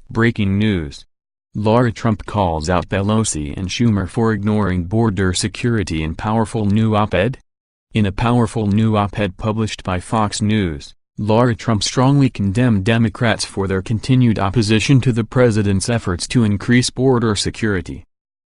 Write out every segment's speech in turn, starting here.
Breaking news. Lara Trump calls out Pelosi and Schumer for ignoring border security in powerful new op-ed? In a powerful new op-ed published by Fox News, Lara Trump strongly condemned Democrats for their continued opposition to the president's efforts to increase border security.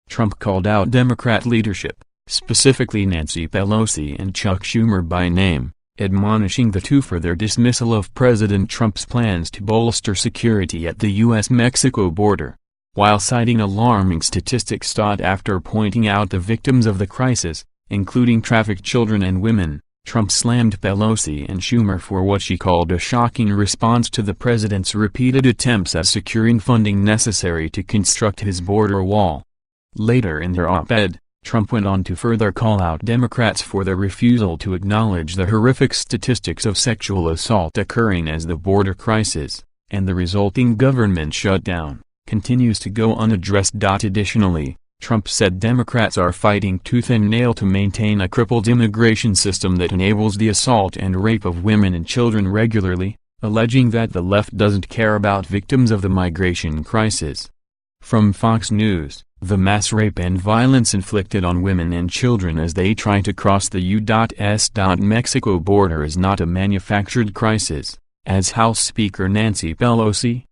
Trump called out Democrat leadership, specifically Nancy Pelosi and Chuck Schumer by name, admonishing the two for their dismissal of President Trump's plans to bolster security at the U.S.-Mexico border. While citing alarming statistics after pointing out the victims of the crisis, including trafficked children and women, Trump slammed Pelosi and Schumer for what she called a shocking response to the president's repeated attempts at securing funding necessary to construct his border wall. Later in their op-ed, Trump went on to further call out Democrats for their refusal to acknowledge the horrific statistics of sexual assault occurring as the border crisis, and the resulting government shutdown, continues to go unaddressed. Additionally, Trump said Democrats are fighting tooth and nail to maintain a crippled immigration system that enables the assault and rape of women and children regularly, alleging that the left doesn't care about victims of the migration crisis. From Fox News, the mass rape and violence inflicted on women and children as they try to cross the U.S.-Mexico border is not a manufactured crisis, as House Speaker Nancy Pelosi,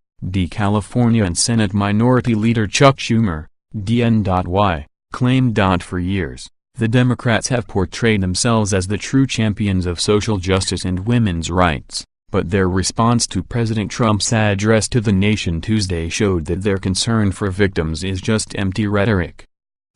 California and Senate Minority Leader Chuck Schumer, DNY, claimed. For years, the Democrats have portrayed themselves as the true champions of social justice and women's rights, but their response to President Trump's address to the nation Tuesday showed that their concern for victims is just empty rhetoric.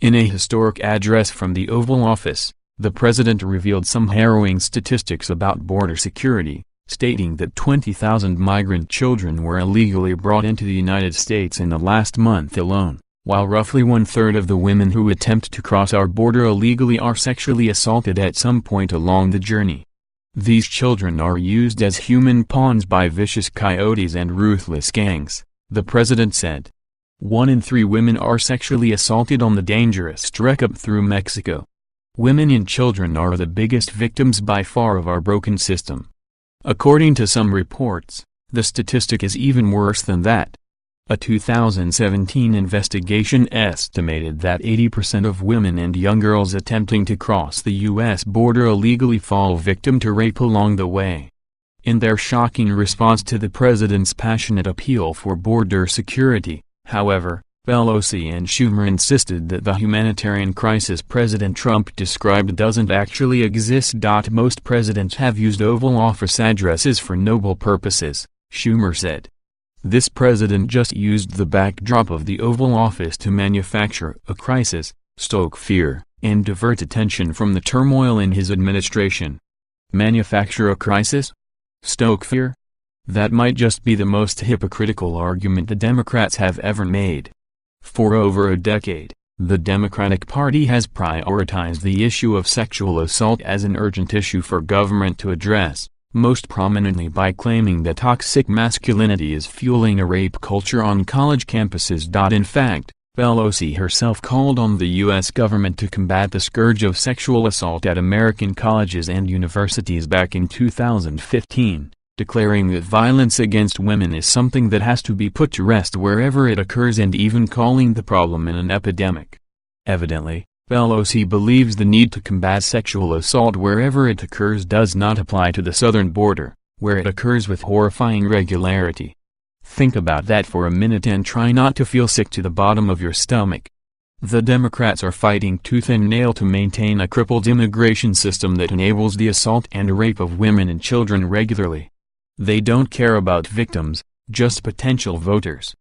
In a historic address from the Oval Office, the president revealed some harrowing statistics about border security, stating that 20,000 migrant children were illegally brought into the United States in the last month alone, while roughly one-third of the women who attempt to cross our border illegally are sexually assaulted at some point along the journey. These children are used as human pawns by vicious coyotes and ruthless gangs, the president said. 1 in 3 women are sexually assaulted on the dangerous trek up through Mexico. Women and children are the biggest victims by far of our broken system. According to some reports, the statistic is even worse than that. A 2017 investigation estimated that 80% of women and young girls attempting to cross the U.S. border illegally fall victim to rape along the way. In their shocking response to the president's passionate appeal for border security, however, Pelosi and Schumer insisted that the humanitarian crisis President Trump described doesn't actually exist. Most presidents have used Oval Office addresses for noble purposes, Schumer said. This president just used the backdrop of the Oval Office to manufacture a crisis, stoke fear, and divert attention from the turmoil in his administration. Manufacture a crisis? Stoke fear? That might just be the most hypocritical argument the Democrats have ever made. For over a decade, the Democratic Party has prioritized the issue of sexual assault as an urgent issue for government to address, most prominently by claiming that toxic masculinity is fueling a rape culture on college campuses. In fact, Pelosi herself called on the U.S. government to combat the scourge of sexual assault at American colleges and universities back in 2015, declaring that violence against women is something that has to be put to rest wherever it occurs and even calling the problem an epidemic. Evidently, Pelosi believes the need to combat sexual assault wherever it occurs does not apply to the southern border, where it occurs with horrifying regularity. Think about that for a minute and try not to feel sick to the bottom of your stomach. The Democrats are fighting tooth and nail to maintain a crippled immigration system that enables the assault and rape of women and children regularly. They don't care about victims, just potential voters.